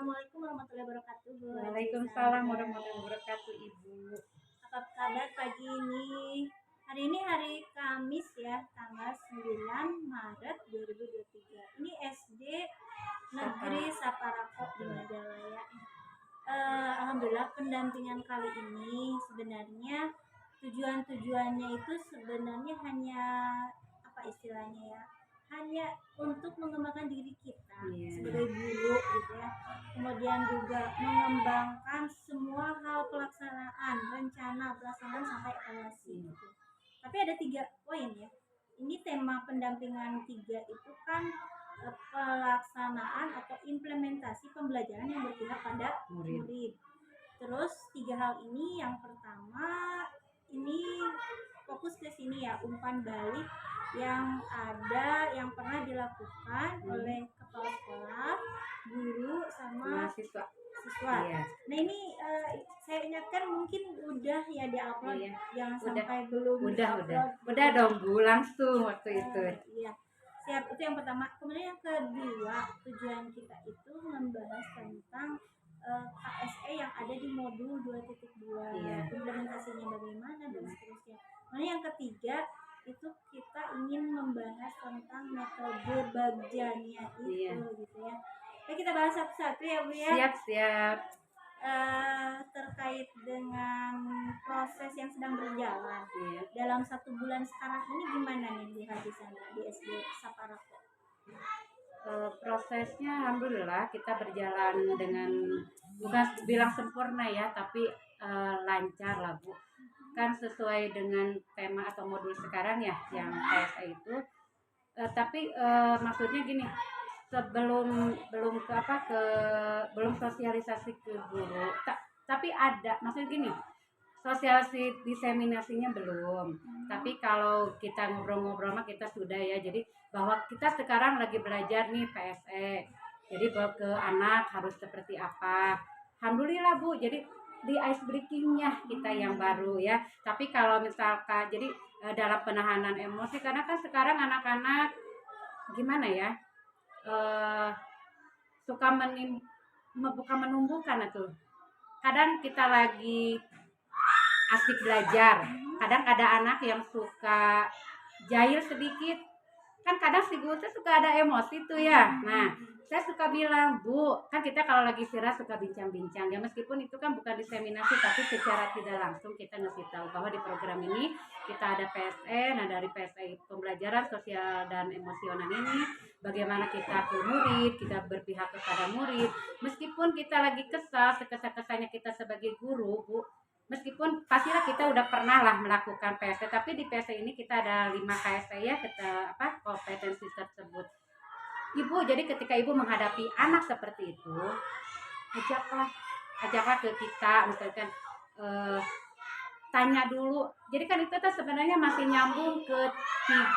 Assalamualaikum warahmatullahi wabarakatuh, Bu Haji Waalaikumsalam Sandra. warahmatullahi wabarakatuh, Ibu. Apa kabar pagi ini? Hari ini hari Kamis ya, tanggal 9 Maret 2023. Ini SD Negeri Saparako di Majalaya. Alhamdulillah pendampingan kali ini sebenarnya tujuannya itu sebenarnya hanya apa istilahnya ya, hanya untuk mengembangkan diri kita sebagai guru gitu ya, kemudian juga mengembangkan semua hal pelaksanaan rencana pelaksanaan sampai evaluasi gitu. Tapi ada 3 poin ya, ini tema pendampingan 3 itu kan pelaksanaan atau implementasi pembelajaran yang berpihak pada murid. Terus 3 hal ini, yang pertama ini fokus ke sini ya, umpan balik yang ada yang pernah dilakukan oleh kepala sekolah, guru sama Siswa. Iya. Nah ini saya ingatkan mungkin udah ya diupload, jangan sampai belum diupload. Udah dong Bu, langsung waktu itu. Iya. Siap, itu yang pertama. Kemudian yang kedua, tujuan kita itu membahas tentang KSE yang ada di modul 2.2, implementasinya bagaimana dan seterusnya. Kemudian yang ketiga itu kita ingin membahas tentang metode bagiannya itu gitu ya. Oke, kita bahas satu-satu ya Bu ya. Siap. Terkait dengan proses yang sedang berjalan dalam 1 bulan sekarang ini, gimana nih Bu Haji Sandra di SD Saparako? Prosesnya alhamdulillah kita berjalan dengan, bukan bilang sempurna ya, tapi lancar lah Bu. Kan sesuai dengan tema atau modul sekarang ya yang KSE itu. Tapi maksudnya gini, belum sosialisasi ke guru. Tapi ada, maksudnya gini, sosialisasi diseminasinya belum. Tapi kalau kita ngobrol-ngobrol mah kita sudah ya. Jadi bahwa kita sekarang lagi belajar nih PSE. Jadi bahwa ke anak harus seperti apa. Alhamdulillah Bu. Jadi di ice breakingnya kita yang baru ya. Tapi kalau misalkan jadi dalam penahanan emosi, karena kan sekarang anak-anak gimana ya, suka bukan menumbuhkan itu. Kadang kita lagi asik belajar, kadang ada anak yang suka jahil sedikit, kan kadang si guru tuh suka ada emosi tuh ya. Nah, saya suka bilang, Bu, kan kita kalau lagi istirahat suka bincang-bincang ya, meskipun itu kan bukan diseminasi, tapi secara tidak langsung kita ngasih tahu bahwa di program ini kita ada PSE. Nah, dari PSE pembelajaran sosial dan emosional ini, bagaimana kita ke murid, kita berpihak kepada murid, meskipun kita lagi kesal, sekesal-kesalnya kita sebagai guru, Bu, meskipun pastilah kita udah pernah lah melakukan PSE, tapi di PSE ini kita ada 5 KSE ya, kompetensi tersebut. Ibu, jadi ketika Ibu menghadapi anak seperti itu, ajaklah ke kita, misalkan tanya dulu. Jadi kan itu tuh sebenarnya masih nyambung ke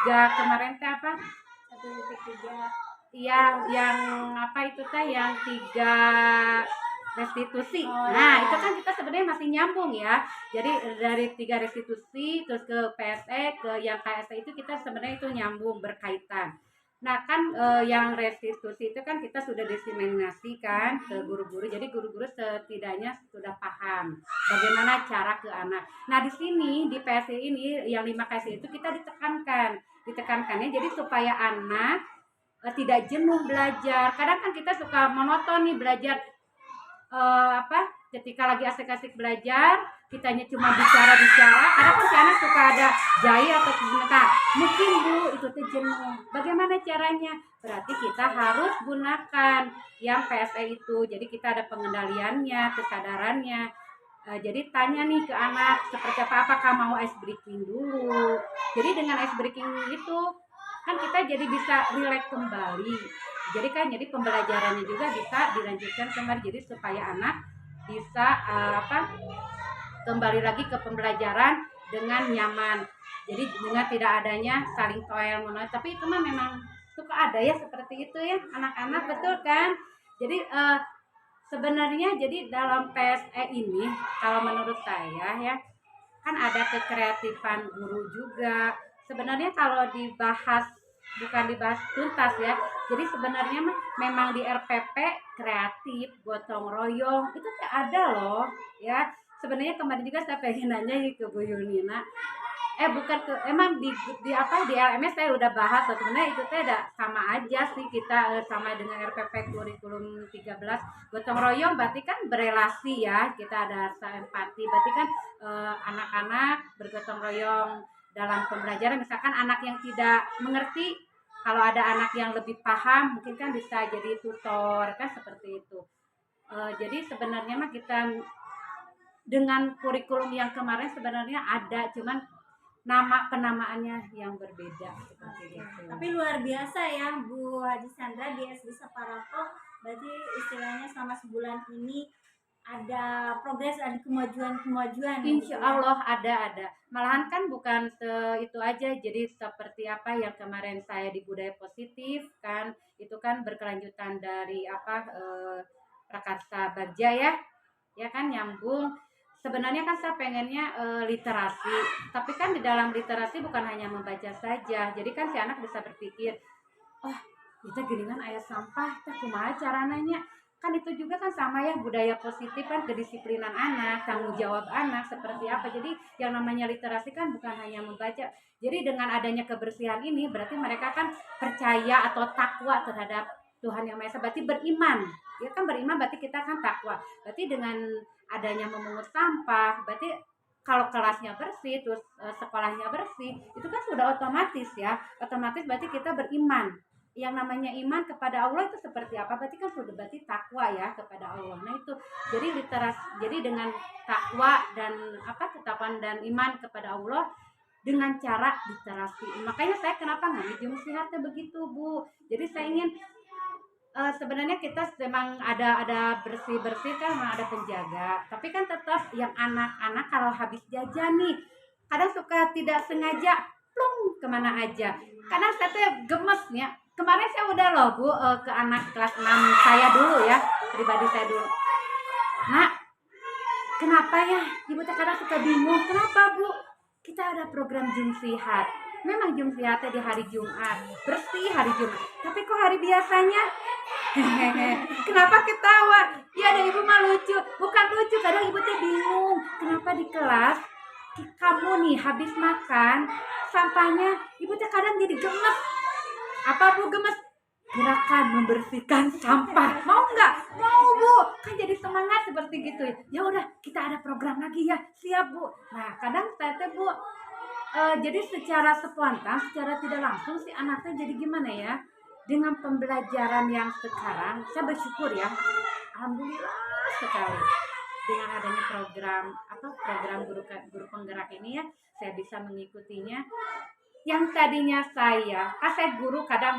3 kemarin teh apa? 1.3. Iya, yang apa itu teh yang 3 restitusi. Nah, itu kan kita sebenarnya masih nyambung ya. Jadi dari 3 restitusi terus ke PSE ke yang KSE itu kita sebenarnya itu nyambung, berkaitan. Nah, kan yang restitusi itu kan kita sudah diseminasikan ke guru-guru. Jadi guru-guru setidaknya sudah paham bagaimana cara ke anak. Nah, di sini di PSE ini yang 5 KSE itu kita ditekankannya jadi supaya anak tidak jenuh belajar. Kadang kan kita suka monoton nih belajar, ketika lagi asik-asik belajar kitanya cuma bicara, kadang kan si anak suka ada jahil atau gimana. Mungkin Bu itu tuh jenuh. Bagaimana caranya? Berarti kita harus gunakan yang PSE itu. Jadi kita ada pengendaliannya, kesadarannya. Jadi tanya nih ke anak seperti apa, apakah mau ice breaking dulu. Jadi dengan ice breaking itu kan kita jadi bisa relax kembali. Jadi pembelajarannya juga bisa dilanjutkan kembali, jadi supaya anak bisa kembali lagi ke pembelajaran dengan nyaman. Jadi dengan tidak adanya saling toel menolong. Tapi itu mah memang suka ada ya seperti itu ya anak-anak, betul kan? Jadi sebenarnya jadi dalam PSE ini kalau menurut saya ya kan ada kekreatifan guru juga. Sebenarnya kalau bukan dibahas tuntas ya, Jadi sebenarnya mah memang di RPP kreatif, gotong royong itu teh ada loh ya. Sebenarnya kemarin juga saya pengen nanya ke Bu Yunina, bukan ke emang di apa di LMS saya udah bahas loh. Sebenarnya itu teh ada sama aja sih kita sama dengan RPP kurikulum 13 gotong royong berarti kan berelasi ya, kita ada rasa empati berarti kan anak-anak bergotong royong dalam pembelajaran. Misalkan anak yang tidak mengerti, kalau ada anak yang lebih paham mungkin kan bisa jadi tutor kan seperti itu. Jadi sebenarnya mah kita dengan kurikulum yang kemarin sebenarnya ada, cuman nama penamaannya yang berbeda seperti itu. Tapi luar biasa ya Bu Haji Sandra di SD Saparako, berarti istilahnya selama sebulan ini ada progres, ada kemajuan. Insya Allah ada. Malahan kan bukan itu aja, jadi seperti apa yang kemarin saya di budaya positif kan, itu kan berkelanjutan dari apa Prakarsa Bagja ya kan nyambung. Sebenarnya kan saya pengennya literasi, tapi kan di dalam literasi bukan hanya membaca saja. Jadi kan si anak bisa berpikir, oh kita geningan ayat sampah, kita kumaha carananya. Kan itu juga kan sama ya, budaya positif kan kedisiplinan anak, tanggung jawab anak seperti apa. Jadi yang namanya literasi kan bukan hanya membaca. Jadi dengan adanya kebersihan ini berarti mereka kan percaya atau takwa terhadap Tuhan Yang Maha Esa, berarti beriman. Ya kan beriman berarti kita kan takwa. Berarti dengan adanya memungut sampah, berarti kalau kelasnya bersih, terus sekolahnya bersih, itu kan sudah otomatis ya. Otomatis berarti kita beriman. Yang namanya iman kepada Allah itu seperti apa? Berarti kan sudah berarti takwa ya kepada Allah. Nah itu jadi literasi. Jadi dengan takwa dan ketakwaan dan iman kepada Allah dengan cara literasi. Makanya saya kenapa ngambil Jumsihatnya begitu Bu. Jadi saya ingin sebenarnya kita memang ada bersih kan, memang ada penjaga, tapi kan tetap yang anak-anak kalau habis jajan nih kadang suka tidak sengaja plung kemana aja. Kadang saya tuh gemes ya. Kemarin saya udah loh Bu ke anak kelas 6 saya dulu ya, pribadi saya dulu. Nak, kenapa ya ibu teh kadang suka bingung, kenapa Bu? Kita ada program Jumsihat. Memang Jumsihatnya di hari Jumat, bersih hari Jumat, tapi kok hari biasanya kenapa ketawa? Ya ada ibu mah lucu. Bukan lucu, kadang ibu teh bingung. Kenapa di kelas kamu nih habis makan sampahnya ibu teh kadang jadi gemes. Apa Bu gemes? Gerakan membersihkan sampah. Mau nggak? Mau Bu. Kan jadi semangat seperti gitu. Ya udah kita ada program lagi ya. Siap Bu. Nah kadang tete Bu jadi secara spontan, secara tidak langsung si anaknya jadi gimana ya? Dengan pembelajaran yang sekarang, saya bersyukur ya, alhamdulillah sekali dengan adanya program guru penggerak ini ya, saya bisa mengikutinya. Yang tadinya saya guru kadang,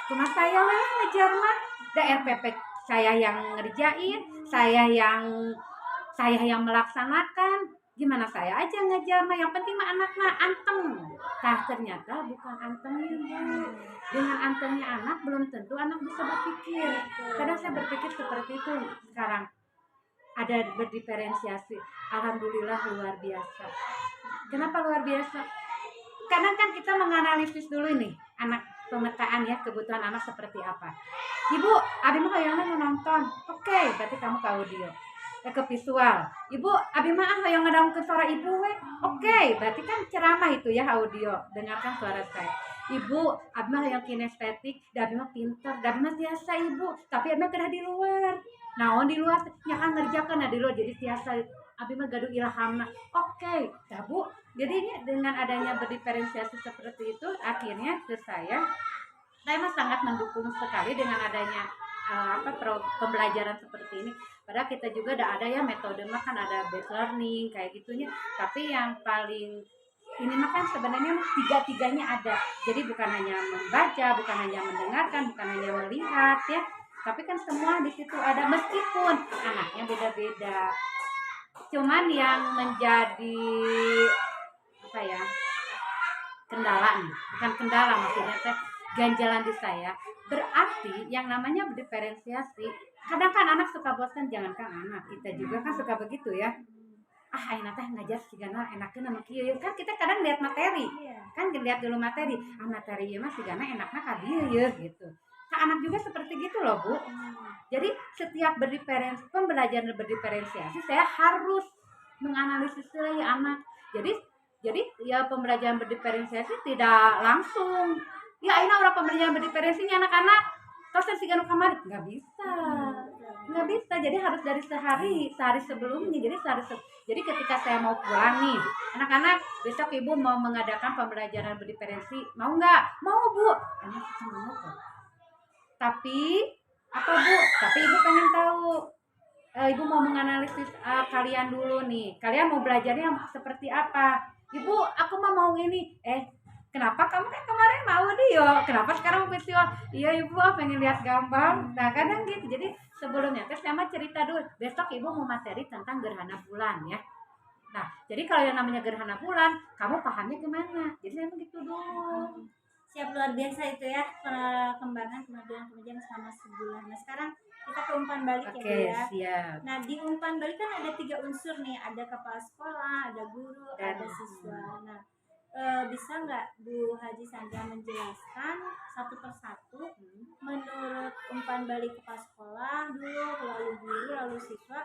cuma saya lah ngajar mah, RPP saya yang ngerjain, saya yang melaksanakan. Gimana saya aja ngajar mah, yang penting mah anak mah anteng. Nah ternyata bukan antemnya Bu. Dengan antemnya anak belum tentu anak bisa berpikir. Kadang saya berpikir seperti itu sekarang. Ada berdiferensiasi. Alhamdulillah luar biasa. Kenapa luar biasa? Kadang kan kita menganalisis dulu nih anak, pemetaan ya kebutuhan anak seperti apa. Ibu, abi mah kayaknya nonton. Oke, berarti kamu ke audio. Ke visual. Ibu, abi mah yang ngedaung ke suara ibu we. Oke, berarti kan ceramah itu ya audio, dengarkan suara saya. Ibu, abi mah yang kinestetik, da abi mah pinter, da abi mah biasa ibu, tapi abi mah kena di luar. Naon di luar nya kan ngerjakeun di luar jadi biasa. Abi mah gaduh ilhamna. Oke, dah Bu. Jadi dengan adanya berdiferensiasi seperti itu, akhirnya ke saya mah sangat mendukung sekali dengan adanya pembelajaran seperti ini. Padahal kita juga ada ya metode mah kan ada based learning kayak gitunya. Tapi yang paling ini mah kan sebenarnya tiga-tiganya ada. Jadi bukan hanya membaca, bukan hanya mendengarkan, bukan hanya melihat ya. Tapi kan semua di situ ada meskipun anaknya beda-beda. Cuman yang menjadi kendala nih, bukan kendala maksudnya ganjalan di saya. Berarti yang namanya diferensiasi, kadang kan anak suka bosan, jangankan anak, kita juga kan suka begitu ya. Ayeuna teh ngajar sigana enaknya nama kieu kan, kita kadang lihat materi. Kan lihat dulu materi. Materi ieu mah sigana enakna ka dieu gitu. anak juga seperti gitu loh Bu. Jadi setiap pembelajaran berdiferensiasi saya harus menganalisis lagi anak. Jadi ya pembelajaran berdiferensiasi tidak langsung. Ya ini orang pembelajaran berdiferensiasinya anak-anak dosen sigano kamar nggak bisa. Nggak bisa. Jadi harus dari sehari sebelumnya. Jadi ketika saya mau pulang nih, anak-anak besok ibu mau mengadakan pembelajaran berdiferensi, mau nggak? Mau Bu. Anak mau kok. Tapi apa Bu? Tapi ibu pengen tahu. Ibu mau menganalisis kalian dulu nih. Kalian mau belajarnya seperti apa? Ibu, aku mau ini. Kenapa kamu kan kemarin mau Dio? Kenapa sekarang mau video? Iya ibu, pengen lihat gambar. Nah kadang gitu. Jadi sebelumnya saya mah cerita dulu. Besok ibu mau materi tentang gerhana bulan ya. Nah jadi kalau yang namanya gerhana bulan, kamu pahamnya gimana? Jadi saya begitu dulu. Siap, luar biasa itu ya perkembangan kemajuan selama sebulan. Nah sekarang kita ke umpan balik ya Bu ya. Siap. Nah di umpan balik kan ada 3 unsur nih, ada kepala sekolah, ada guru, ada siswa. Nah bisa nggak Bu Haji Sandra menjelaskan satu persatu menurut umpan balik kepala sekolah dulu, lalu guru, lalu siswa,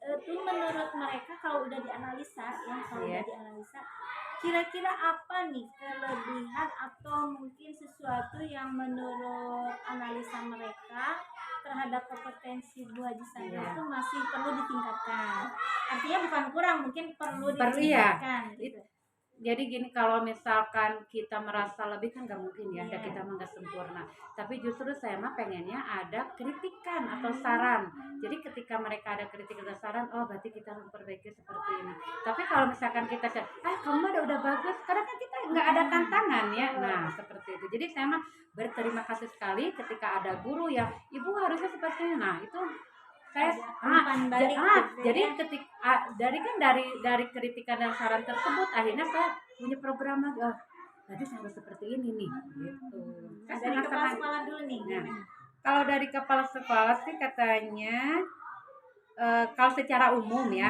itu menurut mereka kalau udah dianalisa udah dianalisa, kira-kira apa nih kelebihan atau mungkin sesuatu yang menurut analisa mereka terhadap kompetensi Bu Haji Sandra itu masih perlu ditingkatkan. Artinya bukan kurang, mungkin perlu ditingkatkan gitu. Jadi gini, kalau misalkan kita merasa lebih kan nggak mungkin ya, kita mah nggak sempurna. Tapi justru saya mah pengennya ada kritikan atau saran. Jadi ketika mereka ada kritikan atau saran, oh berarti kita harus perbaiki seperti ini. Tapi kalau misalkan kita kamu udah bagus, karena kan kita nggak ada tantangan ya. Nah seperti itu. Jadi saya mah berterima kasih sekali ketika ada guru yang ibu harusnya seperti ini. Nah itu saya jadi ketika dari kritikan dan saran tersebut akhirnya saya punya program lagi. Oh berarti saya harus seperti ini nih gitu. Dari kepala sekolah dulu nih. Kalau dari kepala sekolah sih katanya kalau secara umum ya,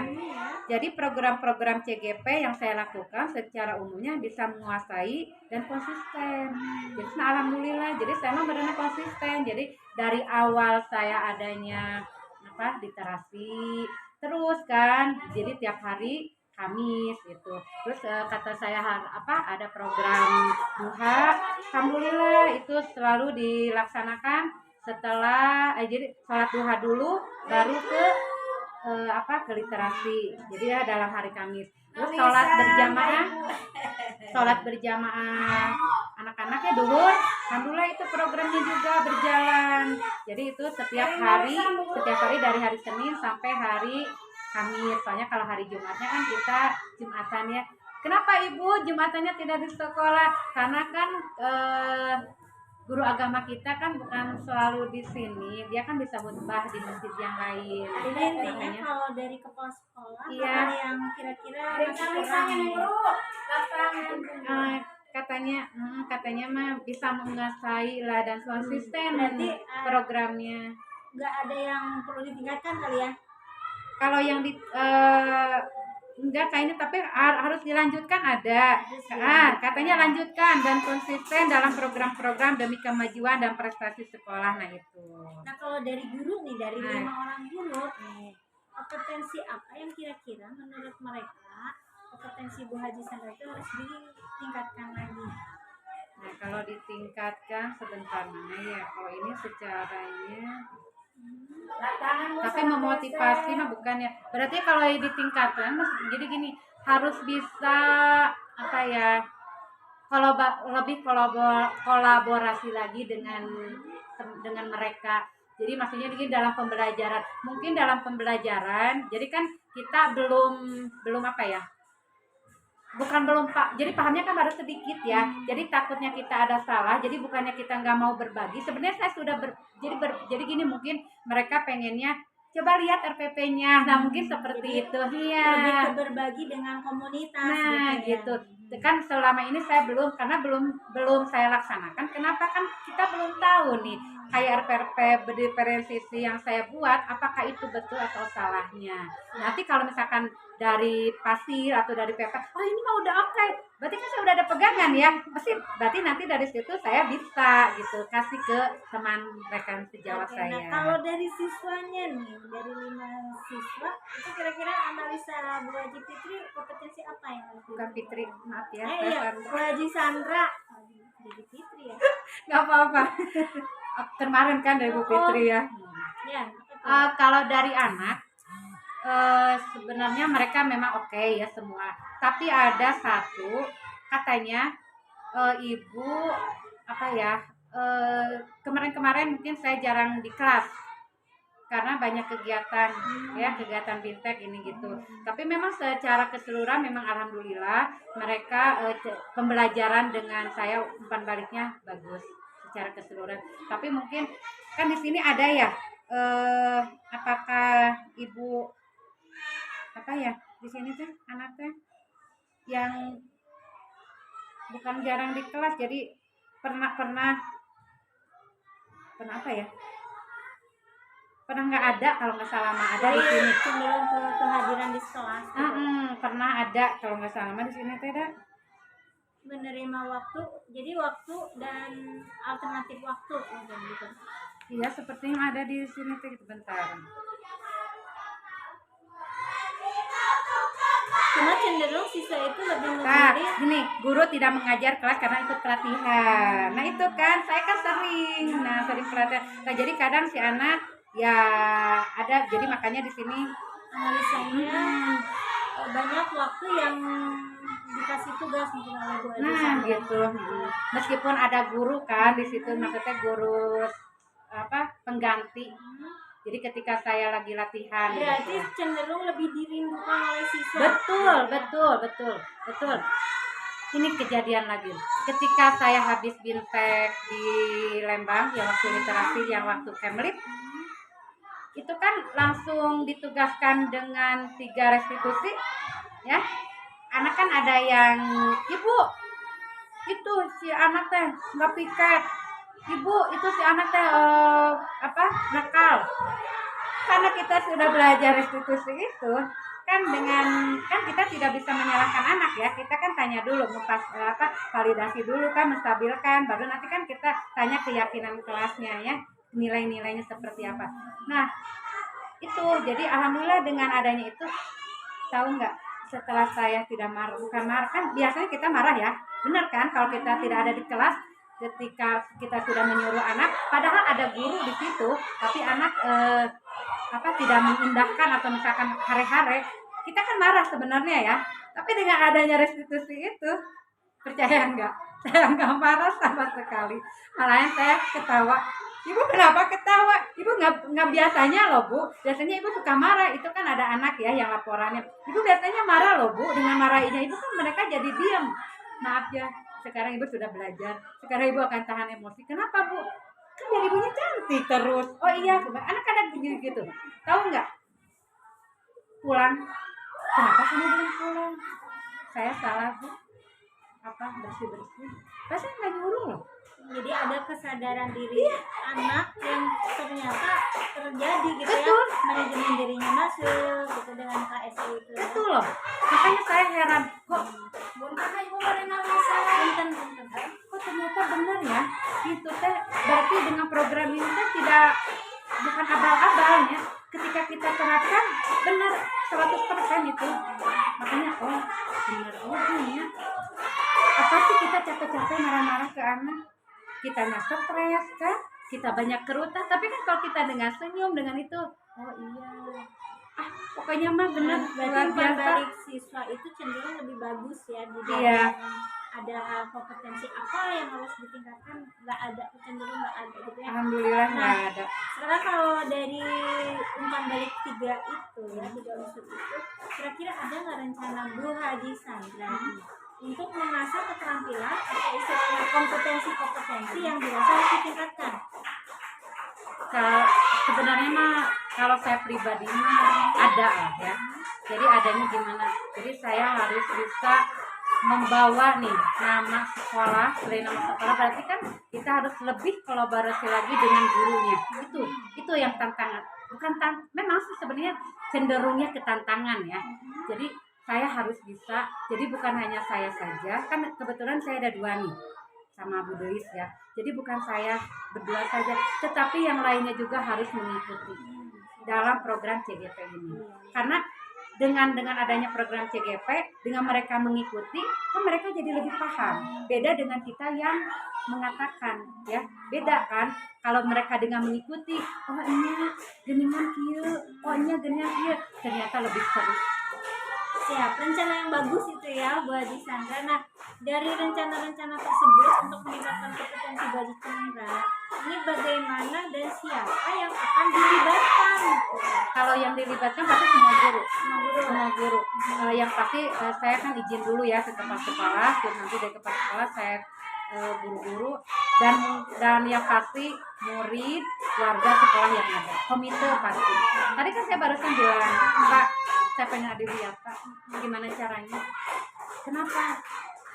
jadi program-program CGP yang saya lakukan secara umumnya bisa menguasai dan konsisten. Jadi alhamdulillah, jadi saya mah benar konsisten. Jadi dari awal saya adanya literasi terus kan, jadi tiap hari Kamis gitu. Terus kata saya ada program duha, alhamdulillah itu selalu dilaksanakan setelah jadi sholat duha dulu baru ke literasi. Jadi ya dalam hari Kamis. Terus sholat berjamaah anak-anaknya duhur, alhamdulillah itu programnya juga berjalan. Jadi itu setiap hari dari hari Senin sampai hari Kamis. Soalnya kalau hari Jumatnya kan kita Jumatan ya. Kenapa Ibu Jumatannya tidak di sekolah? Karena kan guru agama kita kan bukan selalu di sini, dia kan bisa khutbah di masjid yang lain. Jadi intinya kalau dari kepala sekolah ada yang kira-kira katanya mah bisa menguasai lah dan konsisten programnya. Nggak ada yang perlu ditingkatkan kali ya? Kalau yang enggak kayaknya, tapi harus dilanjutkan ada. Katanya lanjutkan dan konsisten dalam program-program demi kemajuan dan prestasi sekolah. Nah itu. Nah kalau dari guru nih, dari 5 orang guru kompetensi apa yang kira-kira menurut mereka kompetensi Bu Haji Sandra itu harus ditingkatkan lagi? Nah kalau ditingkatkan sebentar mana ya, kalau ini secaranya tapi memotivasi mah bukan ya. Berarti kalau ditingkatkan jadi gini, harus bisa lebih kolaborasi lagi dengan mereka. Jadi maksudnya gini, dalam pembelajaran jadi kan kita belum jadi pahamnya kan baru sedikit ya. Jadi takutnya kita ada salah. Jadi bukannya kita nggak mau berbagi. Sebenarnya saya sudah jadi gini, mungkin mereka pengennya coba lihat RPP-nya. Nah mungkin seperti itu. Iya. Lebih berbagi dengan komunitas. Nah gitu. Kan selama ini saya belum saya laksanakan. Kenapa kan kita belum tahu nih. kayak RPRP diferensiasi yang saya buat, apakah itu betul atau salahnya. Nanti kalau misalkan dari pasir atau dari PP, oh ini mah udah oke, berarti kan saya udah ada pegangan ya, berarti nanti dari situ saya bisa gitu kasih ke teman rekan sejawat Oke, saya. nah kalau dari siswanya nih, dari 5 siswa, itu kira-kira analisa Bu Haji Fitri kompetensi apa yang harus Bukan Fitri, maaf ya, iya, Bu Haji Sandra. Bu Haji Fitri ya? nggak apa-apa. Kemarin kan dari Bu Fitri ya. Ya, Kalau dari anak, sebenarnya mereka memang oke ya semua. Tapi ada satu katanya ibu apa ya, kemarin-kemarin mungkin saya jarang di kelas karena banyak kegiatan ya, kegiatan bintek ini gitu. Tapi memang secara keseluruhan memang alhamdulillah mereka pembelajaran dengan saya umpan baliknya bagus secara keseluruhan. Tapi mungkin kan di sini ada ya, apakah ibu apa ya di sini tuh anaknya yang bukan jarang di kelas, jadi pernah apa ya, pernah nggak ada kalau nggak salah mah ada di sini. Cenderung ke kehadiran di kelas. Pernah ada kalau nggak salah mah di sini tuh ada Menerima waktu, jadi waktu dan alternatif waktu gitu. Iya, seperti yang ada di sini tuh gitu, bentar. Cuma cenderung siswa itu lebih Nah, memilih gini, guru tidak mengajar kelas karena ikut pelatihan. Nah, itu kan saya kan sering pelatihan. Nah, jadi kadang si anak ya ada, jadi makanya di sini analisanya banyak waktu yang dikasih tugas mungkin oleh Bu Haji nah Sandra. gitu. Meskipun ada guru kan di situ, maksudnya guru apa pengganti. Jadi ketika saya lagi latihan Berarti gitu. cenderung lebih dirindukan oleh siswa. Betul. Ini kejadian lagi. Ketika saya habis bintek di Lembang, yang waktu literasi, yang waktu Kemlip, itu kan langsung ditugaskan dengan 3 restitusi, ya. Anak kan ada yang, ibu, itu si anak teh nggak piket. Ibu, itu si anak teh nakal. Karena kita sudah belajar restitusi itu kan kan kita tidak bisa menyalahkan anak ya, kita kan tanya dulu validasi dulu kan, menstabilkan, baru nanti kan kita tanya keyakinan kelasnya ya, nilai-nilainya seperti apa. Nah itu jadi alhamdulillah dengan adanya itu, tahu nggak, setelah saya tidak bukan marah kan, biasanya kita marah ya, benar kan, kalau kita tidak ada di kelas ketika kita sudah menyuruh anak, padahal ada guru di situ, tapi anak tidak mengindahkan atau misalkan hare-hare, kita kan marah sebenarnya ya. Tapi dengan adanya restitusi itu, percaya enggak, saya enggak marah sama sekali, malahan saya ketawa. Ibu kenapa ketawa? Ibu nggak biasanya loh Bu, biasanya ibu suka marah, itu kan ada anak ya yang laporannya, ibu biasanya marah loh Bu, dengan marahinnya ibu kan mereka jadi diam. Maaf ya, sekarang ibu sudah belajar, sekarang ibu akan tahan emosi. Kenapa Bu? Kan biar ibunya cantik terus. Oh iya, anak-anak gitu. Tahu nggak? Pulang. Kenapa kamu belum pulang? Saya salah Bu. Bersih-bersih. Pasti nggak nyuruh loh. Jadi ada kesadaran diri anak yang ternyata terjadi gitu. Betul. Ya, manajemen dirinya masuk gitu dengan KSE itu. Betul loh. Makanya saya heran, kok Ibu analisa kok ternyata benar ya, itu teh berarti dengan program ini teh bukan abal-abalnya, ketika kita terapkan benar 100% itu. Makanya benar ya, apa sih kita capek-capek marah-marah ke anak, kita stres kan, kita banyak kerutan, tapi kan kalau kita dengan senyum, dengan itu, iya, pokoknya mah benar. Berarti balik siswa itu cenderung lebih bagus ya di dalam ada kompetensi apa yang harus ditingkatkan, nggak ada, cenderung nggak ada gitu ya. Alhamdulillah nggak ada. Sekarang kalau dari umpan balik 3 itu ya, 3 unsur itu, kira-kira ada nggak rencana Bu Haji Sandra untuk mengasah keterampilan atau istilahnya kompetensi yang dirasa harus ditingkatkan? Sebenarnya mah kalau saya pribadi mah ada lah ya. Jadi adanya gimana? Jadi saya harus bisa membawa nih nama sekolah, selain nama sekolah berarti kan kita harus lebih kolaborasi lagi dengan gurunya. Itu yang tantangan. Memang sih sebenarnya cenderungnya ke tantangan ya. Jadi saya harus bisa. Jadi bukan hanya saya saja, kan kebetulan saya ada 2 nih sama Bu Delis ya. Jadi bukan saya berdua saja, tetapi yang lainnya juga harus mengikuti dalam program CGP ini. Karena dengan adanya program CGP, dengan mereka mengikuti, kan mereka jadi lebih paham. Beda dengan kita yang mengatakan, ya beda kan. Kalau mereka dengan mengikuti, oh ini geningan kieu, oh ini geningan kieu, ternyata lebih seru. Siap, rencana yang bagus itu ya Bu Haji Sandra. Nah, dari rencana-rencana tersebut untuk meningkatkan kompetensi Bu Haji Sandra, ini bagaimana dan siapa yang akan dilibatkan? Kalau yang dilibatkan pasti semua guru. Semua guru. Yang pasti saya kan izin dulu ya ke kepala, terus nanti dari kepala saya guru-guru dan yang pasti murid, warga sekolah yang ada, komite pasti. Tadi kan saya barusan bilang, Pak, saya pengen ada Wiyata, gimana caranya? Kenapa?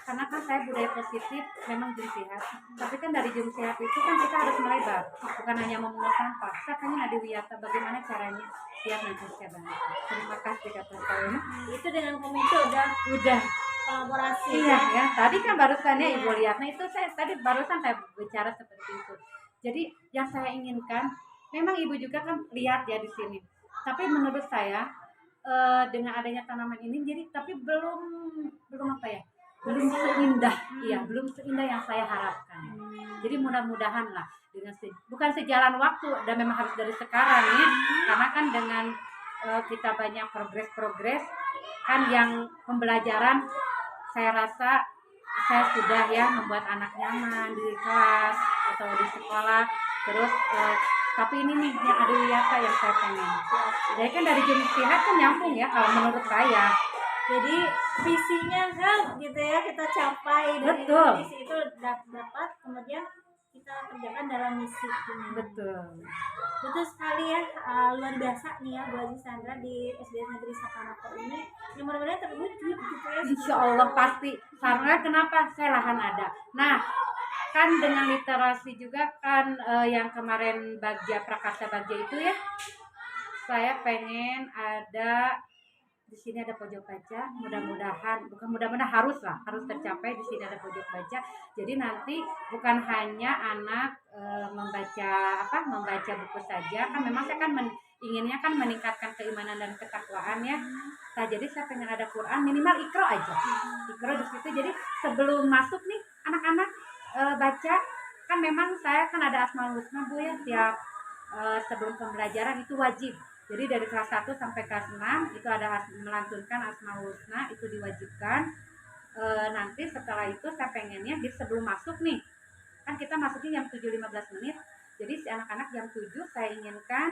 Karena kan saya budaya positif, memang jum sehat. Tapi kan dari jum sehat itu kan kita harus melebar, bukan hanya memungut sampah. Saya pengen ada Wiyata, bagaimana caranya? Siap, nanti saya bantu. Terima kasih kata saya. Itu dengan komite udah kolaborasi. Iya ya. Tadi kan barusannya Ibu lihat. Nah itu saya barusan saya bicara seperti itu. Jadi yang saya inginkan, memang Ibu juga kan lihat ya di sini. Tapi menurut saya dengan adanya tanaman ini, jadi tapi belum apa ya? Belum seindah, iya, belum seindah yang saya harapkan. Jadi mudah-mudahan lah dengan bukan sejalan waktu dan memang harus dari sekarang ya. Karena kan dengan kita banyak progres kan yang pembelajaran, saya rasa saya sudah ya membuat anak nyaman di kelas atau di sekolah. Terus tapi ini nih yang ada Wiyata yang saya pengen. Jadi kan dari jenis sehat kan nyambung ya kalau menurut saya. Jadi visinya kan gitu ya kita capai dari visi itu dapat kemudian kita kerjakan dalam misi ini. Betul sekali ya, luar biasa nih ya Bu Haji Sandra di SD Negeri Saparako ini. Yang mudah-mudahan terwujud gitu ya. Insya Allah pasti. Karena kenapa? Saya lahan ada. Nah, kan dengan literasi juga kan yang kemarin Prakasa Bagja itu ya, saya pengen ada di sini ada pojok baca, mudah-mudahan harus tercapai. Di sini ada pojok baca. Jadi nanti bukan hanya anak membaca buku saja, kan memang saya kan inginnya kan meningkatkan keimanan dan ketakwaan ya. Nah, jadi saya pengen ada Quran minimal Iqra aja. Iqra di situ. Jadi sebelum masuk nih anak-anak baca, kan memang saya kan ada Asmaul Husna Bu ya, tiap sebelum pembelajaran itu wajib. Jadi dari kelas 1 sampai kelas 6 itu ada melantunkan Asmaul Husna, itu diwajibkan. Nanti setelah itu saya pengennya di sebelum masuk nih, kan kita masuknya jam 7.15 menit. Jadi si anak-anak jam 7 saya inginkan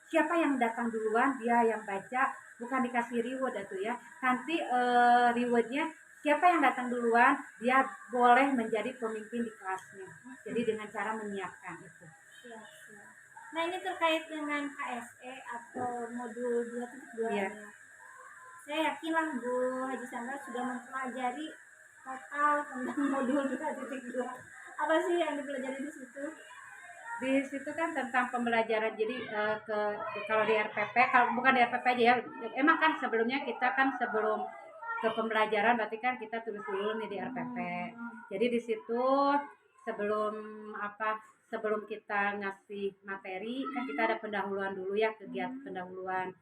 siapa yang datang duluan dia yang baca, bukan dikasih reward itu ya. Nanti rewardnya siapa yang datang duluan dia boleh menjadi pemimpin di kelasnya. Jadi dengan cara menyiapkan itu. Nah ini terkait dengan KSE atau modul 2.2 ya. Saya yakin lah Bu Haji Sandra sudah mempelajari total tentang modul 2.2. Apa sih yang dipelajari di situ? Di situ kan tentang pembelajaran. Jadi kalau di RPP, kalau bukan di RPP aja ya, emang kan sebelumnya kita kan sebelum ke pembelajaran berarti kan kita tulis dulu nih di RPP. Jadi di situ sebelum kita ngasih materi kan kita ada pendahuluan dulu ya, kegiatan pendahuluan.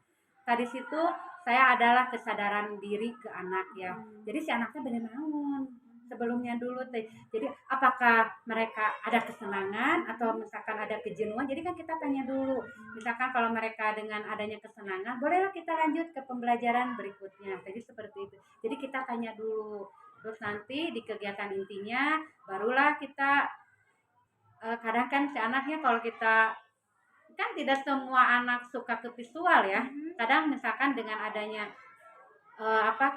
Tadi situ saya adalah kesadaran diri ke anak ya. Jadi si anaknya bener naon sebelumnya dulu teh. Jadi apakah mereka ada kesenangan atau misalkan ada kejenuhan. Jadi kan kita tanya dulu. Misalkan kalau mereka dengan adanya kesenangan, bolehlah kita lanjut ke pembelajaran berikutnya. Jadi seperti itu. Jadi kita tanya dulu. Terus nanti di kegiatan intinya barulah kita kadang kan si anaknya kalau kita kan tidak semua anak suka ke visual ya. Kadang misalkan dengan adanya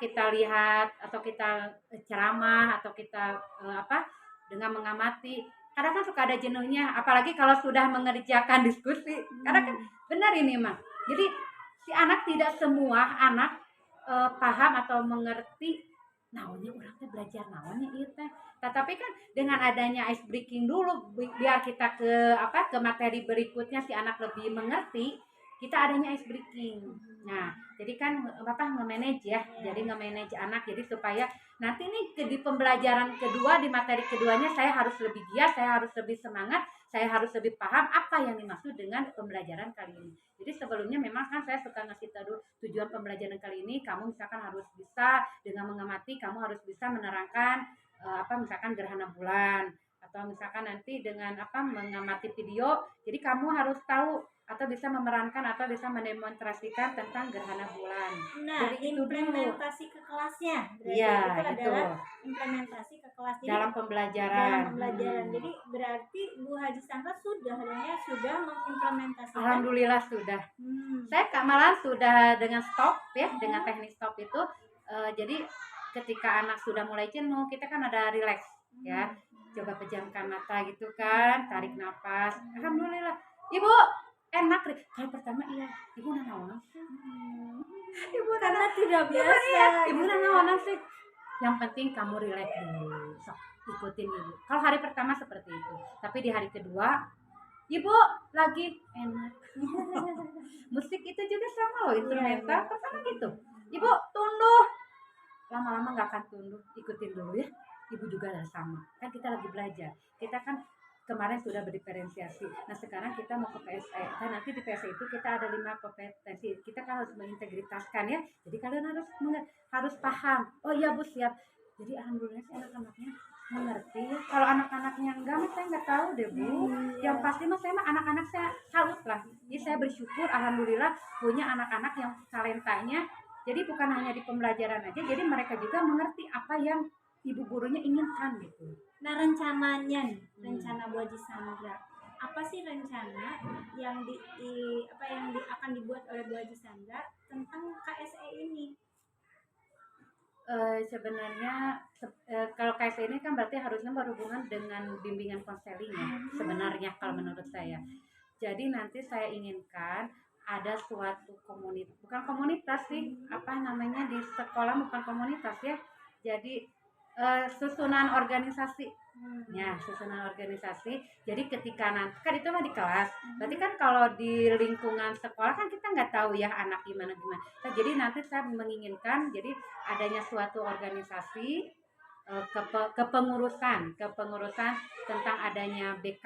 kita lihat atau kita ceramah atau kita dengan mengamati, kadang kan suka ada jenuhnya, apalagi kalau sudah mengerjakan diskusi. Kadang kan benar ini mah. Jadi si anak tidak semua anak paham atau mengerti naonnya orang teh belajar naonnya ieu teh. Tapi kan dengan adanya ice breaking dulu biar kita ke materi berikutnya si anak lebih mengerti, kita adanya ice breaking. Nah, jadi kan nge-manage ya. Jadi nge-manage anak jadi supaya nanti nih di pembelajaran kedua di materi keduanya saya harus lebih giat, saya harus lebih semangat, saya harus lebih paham apa yang dimaksud dengan pembelajaran kali ini. Jadi sebelumnya memang kan saya suka ngasih tahu tujuan pembelajaran kali ini, kamu misalkan harus bisa dengan mengamati, kamu harus bisa menerangkan misalkan gerhana bulan, atau misalkan nanti dengan mengamati video, jadi kamu harus tahu atau bisa memerankan atau bisa mendemonstrasikan tentang gerhana bulan. Nah, jadi implementasi ke kelasnya. Iya, itu gitu. adalah implementasi ke kelas. Jadi, dalam pembelajaran. Jadi berarti Bu Haji Sandra sudah mengimplementasikan. Alhamdulillah sudah. Saya malah sudah dengan stop ya, dengan teknik stop itu. Jadi ketika anak sudah mulai jenuh, kita kan ada relax ya. Coba pejamkan mata gitu kan, tarik nafas. Alhamdulillah. Ibu enak deh. Kali pertama iya, ibu nanaonan sih. Ibu Karena tidak biasa. Ibu nanaonan sih. Yang penting kamu relax dulu. Sok, ikutin ibu. Kalau hari pertama seperti itu, tapi di hari kedua ibu lagi enak. Musik itu juga sama loh, instrumental sama gitu. Ibu tunduh, lama-lama nggak akan tunduh, ikutin dulu ya. Ibu juga sama, kan kita lagi belajar. Kita kan kemarin sudah berdiferensiasi. Nah sekarang kita mau ke PSE. Nah nanti di PSE itu kita ada 5 kompetensi. Kita kan harus mengintegritaskan ya. Jadi kalian harus paham. Oh iya Bu siap. Jadi alhamdulillah sih anak-anaknya mengerti. Kalau anak-anaknya enggak, saya nggak tahu deh Bu. Yang pasti saya anak-anak saya salut lah. Jadi saya bersyukur alhamdulillah punya anak-anak yang talentanya. Jadi bukan hanya di pembelajaran aja. Jadi mereka juga mengerti apa yang ibu gurunya inginkan gitu. Nah rencananya nih, rencana Bu Haji Sandra, apa sih rencana yang akan dibuat oleh Bu Haji Sandra tentang KSE ini? Sebenarnya kalau KSE ini kan berarti harusnya berhubungan dengan bimbingan konseling ya sebenarnya kalau menurut saya. Jadi nanti saya inginkan ada suatu komunitas, bukan komunitas sih, di sekolah bukan komunitas ya. Jadi susunan organisasi. Ya, susunan organisasi. Jadi ketika nanti kan itu mah di kelas. Berarti kan kalau di lingkungan sekolah kan kita nggak tahu ya anak gimana. Nah, jadi nanti saya menginginkan jadi adanya suatu organisasi kepengurusan tentang adanya BK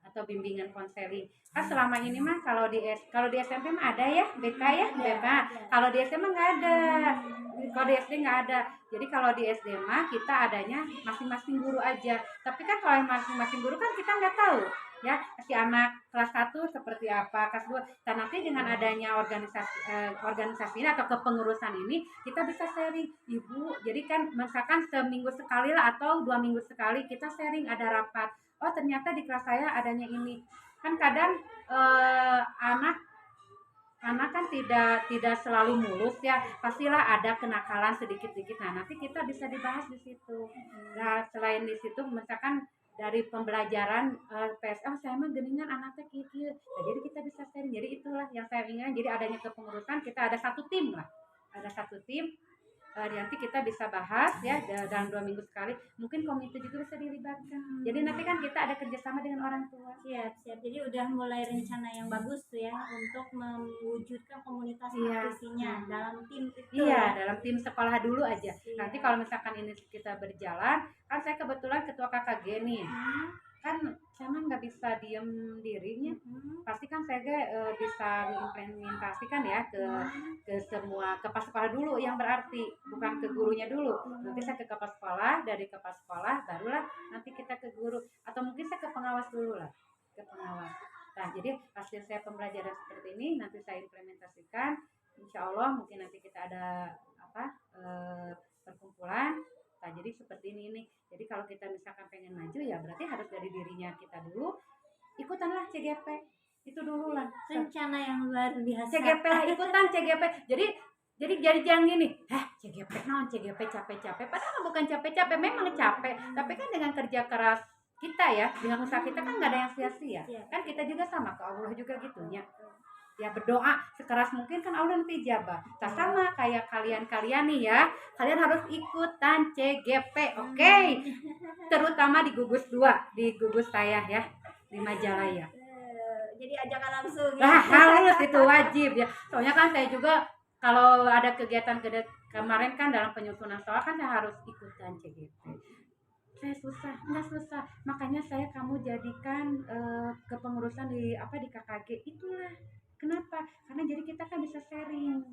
atau bimbingan konseling. Kan selama ini mah kalau di SMP mah ada ya BK ya, BK. Kalau di SMA nggak ada. Kalau di SD nggak ada. Jadi kalau di SD mah kita adanya masing-masing guru aja. Tapi kan kalau masing-masing guru kan kita nggak tahu ya si anak kelas 1 seperti apa, kelas 2. Dan nanti dengan adanya organisasi ini atau kepengurusan ini kita bisa sharing. Ibu, jadi kan misalkan seminggu sekali lah atau 2 minggu sekali kita sharing, ada rapat. Oh ternyata di kelas saya adanya ini. Kan kadang anak kan tidak selalu mulus ya, pastilah ada kenakalan sedikit-sedikit. Nah nanti kita bisa dibahas di situ. Nah selain di situ misalkan dari pembelajaran PSL saya mah geningan anaknya kikir. Nah, jadi kita bisa sharing. Jadi itulah yang saya inginkan. Jadi adanya kepengurusan kita ada satu tim lah. Ada satu tim. Nanti kita bisa bahas ya dalam 2 minggu sekali. Mungkin komite juga bisa dilibatkan. Jadi nanti kan kita ada kerjasama dengan orang tua. Siap. Jadi udah mulai rencana yang bagus tuh ya untuk mewujudkan komunitas praktisinya dalam tim itu. Iya, dalam tim sekolah dulu aja. Nanti kalau misalkan ini kita berjalan, kan saya kebetulan ketua KKG nih. Kan saya mah nggak bisa diem dirinya. Pasti kan saya bisa mengimplementasikan ya ke semua kepala sekolah dulu, yang berarti bukan ke gurunya dulu. Nanti saya ke kepala sekolah, dari kepala sekolah barulah nanti kita ke guru, atau mungkin saya ke pengawas dulu lah, ke pengawas. Nah jadi hasil saya pembelajaran seperti ini nanti saya implementasikan. Insya Allah mungkin nanti kita ada perkumpulan. Nah jadi seperti ini nih. Jadi kalau kita misalkan pengen maju ya berarti harus dari dirinya kita dulu. Ikutanlah CGP itu dulu lah. Rencana yang luar biasa. CGP lah, ikutan CGP. Jadi jangan gini, CGP CGP capek-capek. Padahal bukan capek-capek, memang capek. Tapi kan dengan kerja keras kita ya, dengan usaha kita kan nggak ada yang sia-sia. Kan kita juga sama ke Allah juga gitunya. ya berdoa sekeras mungkin, kan Allah nanti jawab. Sama kayak kalian nih ya, kalian harus ikutan CGP, oke? Terutama di gugus 2, di gugus saya ya, di Majalaya. Jadi ajakan langsung ya. Nah, harus, itu wajib ya. Soalnya kan saya juga kalau ada kegiatan kemarin kan dalam penyusunan soal kan saya harus ikutan CGP. Saya nggak susah. Makanya kamu jadikan kepengurusan di KKG itulah. Kenapa? Karena jadi kita kan bisa sharing.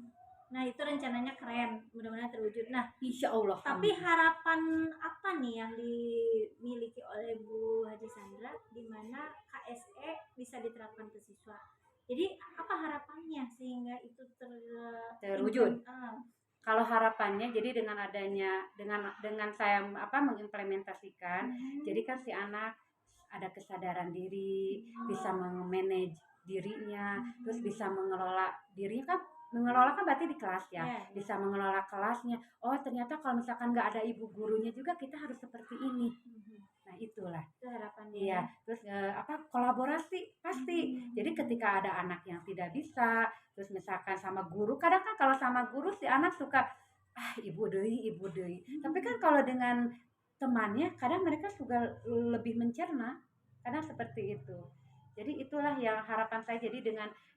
Nah, itu rencananya keren, mudah-mudahan terwujud. Nah, Insya Allah. tapi harapan apa nih yang dimiliki oleh Bu Haji Sandra di mana KSE bisa diterapkan ke siswa? Jadi apa harapannya sehingga itu terwujud? Kalau harapannya jadi dengan adanya dengan saya mengimplementasikan, jadi kan si anak ada kesadaran diri, bisa memanage dirinya, terus bisa mengelola dirinya kan. Mengelola kan berarti di kelas ya, bisa mengelola kelasnya. Oh ternyata kalau misalkan nggak ada ibu gurunya juga kita harus seperti ini. Nah itulah itu harapannya. Iya, terus kolaborasi pasti. Jadi ketika ada anak yang tidak bisa, terus misalkan sama guru, kadang kan kalau sama guru si anak suka ibu deui. Tapi kan kalau dengan temannya kadang mereka juga lebih mencerna, kadang seperti itu. Jadi itulah yang harapan saya. Jadi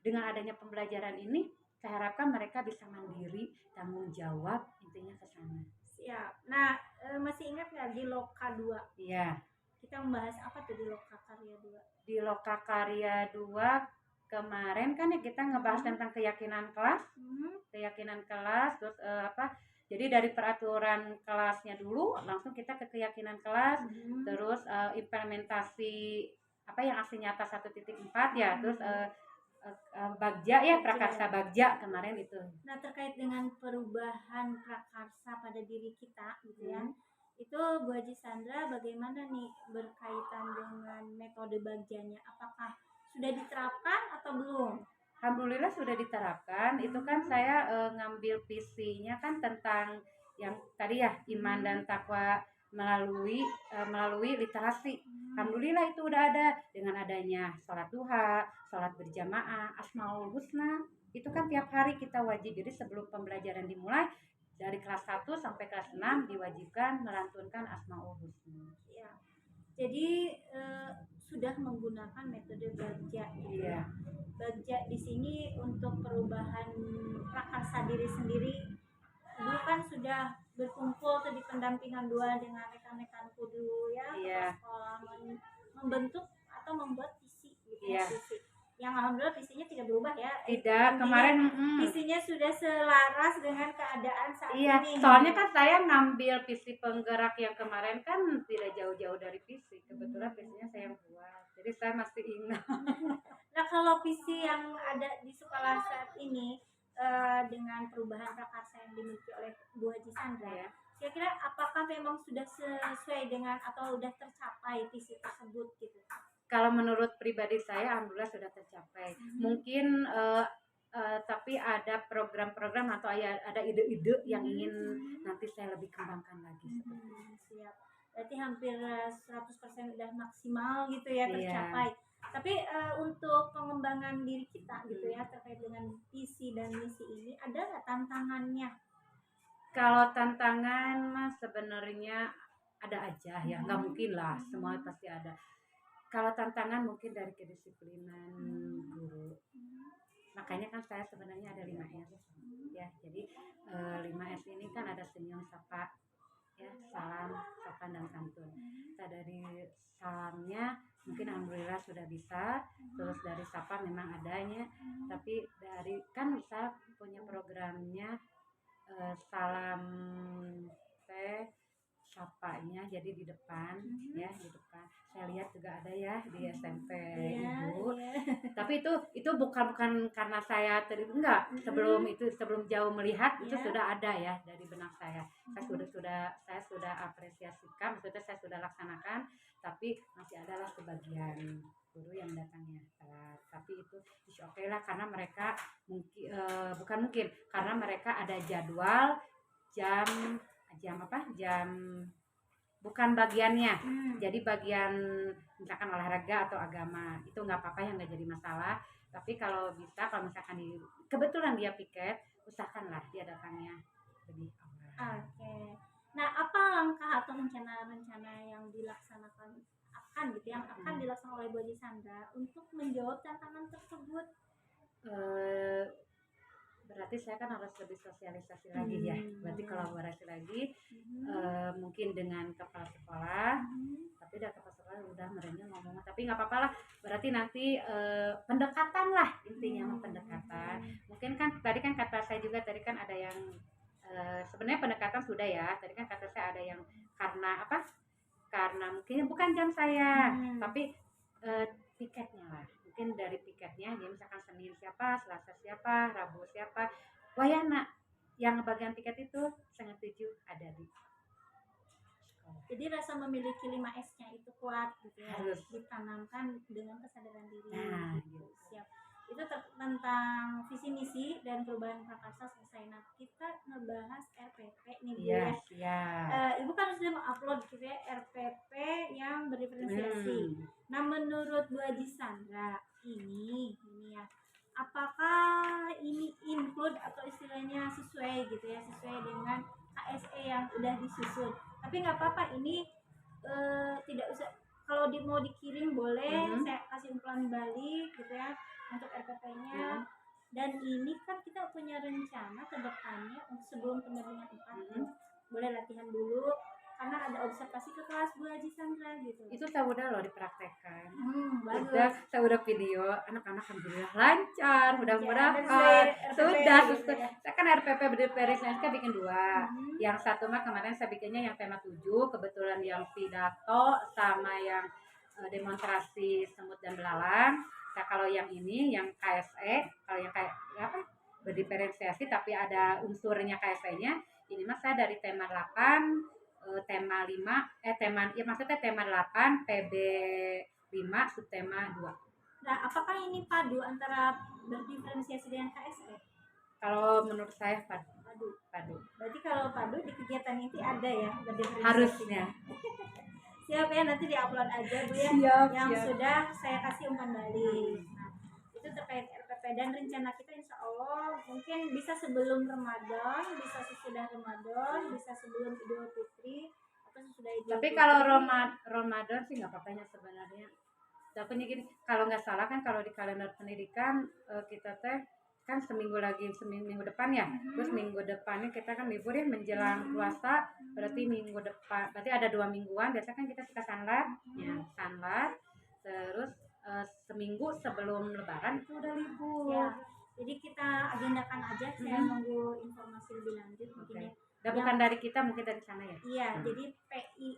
dengan adanya pembelajaran ini, saya harapkan mereka bisa mandiri, tanggung jawab, intinya ke sana. Siap. Nah, masih ingat nggak di Loka 2? Iya. Kita membahas apa tuh di Loka Karya 2? Di Loka Karya 2 kemarin kan ya kita ngebahas tentang keyakinan kelas. Keyakinan kelas, terus jadi dari peraturan kelasnya dulu langsung kita ke keyakinan kelas, terus implementasi yang aksi nyata 1.4 ya, terus Bagja ya, prakarsa Bagja kemarin itu. Nah, terkait dengan perubahan prakarsa pada diri kita gitu ya. Itu Bu Haji Sandra bagaimana nih berkaitan dengan metode Bagjanya? Apakah sudah diterapkan atau belum? Alhamdulillah sudah diterapkan. Itu kan saya ngambil visinya kan tentang yang tadi ya, iman dan takwa melalui literasi. Alhamdulillah itu udah ada dengan adanya sholat duha, sholat berjamaah, Asmaul Husna. Itu kan tiap hari kita wajib. Jadi sebelum pembelajaran dimulai dari kelas 1 sampai kelas 6 diwajibkan melantunkan Asmaul Husna. Ya. Jadi sudah menggunakan metode Bagja. Iya. Bagja di sini untuk perubahan prakarsa diri sendiri. Dulu kan sudah berkumpul tuh di pendampingan 2 dengan rekan-rekan kudu ya, sekolah membentuk atau membuat visi gitu ya. Visi. Yang alhamdulillah visinya tidak berubah ya. Tidak, kemarin visinya sudah selaras dengan keadaan saat ini. Soalnya kan saya ngambil visi penggerak yang kemarin kan tidak jauh-jauh dari visi. Kebetulan visinya saya yang buat. Jadi saya masih ingat. Nah, kalau visi yang ada di sekolah saat ini dengan perubahan prakarsa yang dimiliki oleh Bu Haji Sandra ya, kira-kira apakah memang sudah sesuai dengan atau sudah tercapai visi tersebut gitu? Kalau menurut pribadi saya alhamdulillah sudah tercapai. Mungkin tapi ada program-program atau ada ide-ide yang ingin nanti saya lebih kembangkan lagi. Siap. Berarti hampir 100% udah maksimal gitu ya tercapai. Tapi untuk pengembangan diri kita gitu ya terkait dengan visi dan misi ini, ada nggak tantangannya? Kalau tantangan mah sebenarnya ada aja ya, nggak mungkin lah semua pasti ada. Kalau tantangan mungkin dari kedisiplinan guru. Makanya kan saya sebenarnya ada 5S ya. Jadi 5S ini kan ada senyum, sapa, ya, salam, sopan dan santun. Kita dari salamnya mungkin alhamdulillah sudah bisa, terus dari sapa memang adanya, tapi dari kan saya punya programnya salam sapanya jadi di depan ya, di depan. Saya lihat juga ada ya di SMP Ibu. Tapi itu bukan karena saya enggak, sebelum jauh melihat itu sudah ada ya dari benak saya. Saya sudah apresiasikan, maksudnya saya sudah laksanakan, tapi masih adalah sebagian guru yang datangnya telat. Tapi itu oke lah karena mereka karena mereka ada jadwal jam bukan bagiannya. Jadi bagian misalkan olahraga atau agama itu nggak apa-apa, yang nggak jadi masalah. Tapi kalau bisa, kalau misalkan kebetulan dia piket, usahakanlah dia datangnya lebih awal. Oke. Nah, apa langkah atau rencana-rencana yang dilaksanakan yang akan dilaksanakan oleh Bu Haji Sandra untuk menjawab tantangan tersebut? Eh, Berarti saya kan harus lebih sosialisasi lagi ya. Berarti kolaborasi lagi, mungkin dengan kepala sekolah. Tapi udah kepala sekolah udah merenya ngomong, tapi nggak apa-apa lah. Berarti nanti pendekatan lah intinya, pendekatan. Mungkin kan tadi kan kata saya juga tadi kan ada yang sebenarnya pendekatan sudah ya. Tadi kan kata saya ada yang karena apa? Karena mungkin bukan jam saya, tapi tiketnya lah. Mungkin dari tiketnya dia misalkan Senin siapa, Selasa siapa, Rabu siapa. Wayana yang bagian tiket itu 6:30 ada di sekolah. Jadi rasa memiliki 5S-nya itu kuat gitu ya. Harus ditanamkan dengan kesadaran diri. Nah, gitu. Siap. Itu tentang visi misi dan perubahan prakarsa selesai. Nah, kita ngebahas RPP nih Bu Iya, ya. Ibu kan sudah mengupload gitu ya RPP yang berdiferensiasi. Nah, menurut Bu Haji Sandra ini ya, apakah ini include atau istilahnya sesuai gitu ya, sesuai dengan KSE yang udah disusun? Tapi nggak apa-apa, ini tidak usah, kalau mau dikirim boleh, saya kasih umpan balik gitu ya untuk RPP-nya. Dan ini kan kita punya rencana ke depannya untuk sebelum pendampingan 4 boleh latihan dulu karena ada observasi ke kelas Bu Haji Sandra gitu. Itu saya udah loh dipraktekkan. Bagus. Udah, saya udah video anak-anak alhamdulillah lancar, mudah-mudahan sudah gitu ya. Saya kan RPP berdiferensiasi bikin 2. Yang satu mah kemarin saya bikinnya yang tema 7, kebetulan yang pidato sama yang demonstrasi semut dan belalang. Nah, kalau yang ini yang KSE, kalau yang kayak apa? Berdiferensiasi tapi ada unsurnya KSE-nya. Ini mah saya dari tema 8 tema 5 maksudnya tema 8 PB 5 subtema 2. Nah, apakah ini padu antara berdiferensiasi dengan KSE? Kalau menurut saya padu. Berarti kalau padu di kegiatan itu ada ya berdiferensiasi. Harusnya. Siap ya, nanti diupload aja Bu ya. Siap. Sudah saya kasih umpan balik. Nah, itu terkait RPP dan rencana kita insya Allah mungkin bisa sebelum Ramadan, bisa sesudah Ramadan, bisa sebelum Idul Fitri atau sesudah Idul Fitri. Tapi kalau Ramadan sih nggak apa-apanya sebenarnya. Tapi gini, kalau nggak salah kan kalau di kalender pendidikan kita teh kan seminggu depan ya. Terus minggu depannya kita kan libur ya menjelang puasa, berarti minggu depan berarti ada 2 mingguan. Biasanya kan kita suka sanlat, terus seminggu sebelum lebaran itu udah libur ya. Jadi kita agendakan aja, saya nunggu informasi lebih lanjut mungkin ya. Dan bukan dari kita, mungkin dari sana ya. Iya, jadi PI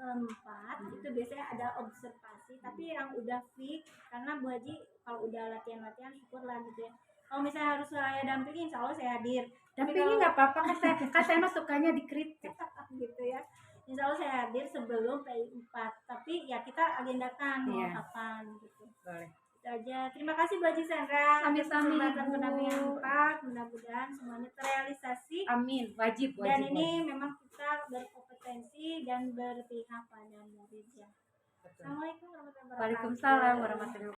4 itu biasanya ada observasi, tapi yang udah fix karena Bu Haji kalau udah latihan syukurlah gitu ya. Kalau misalnya harus saya dampingi, insya Allah saya hadir. Dampingi nggak apa-apa, kan saya mah sukanya dikritik gitu ya. Insya Allah saya hadir sebelum PI 4. Tapi ya kita agendakan mau kapan gitu. Boleh. Itu aja. Terima kasih Bu Haji Sandra. Sami-sami. Pendampingan 4. Mudah-mudahan semuanya terrealisasi. Amin. Wajib. Dan ini memang kita berkompetensi dan berpihak pada murid ya. Assalamualaikum warahmatullahi wabarakatuh. Waalaikumsalam warahmatullahi wabarakatuh.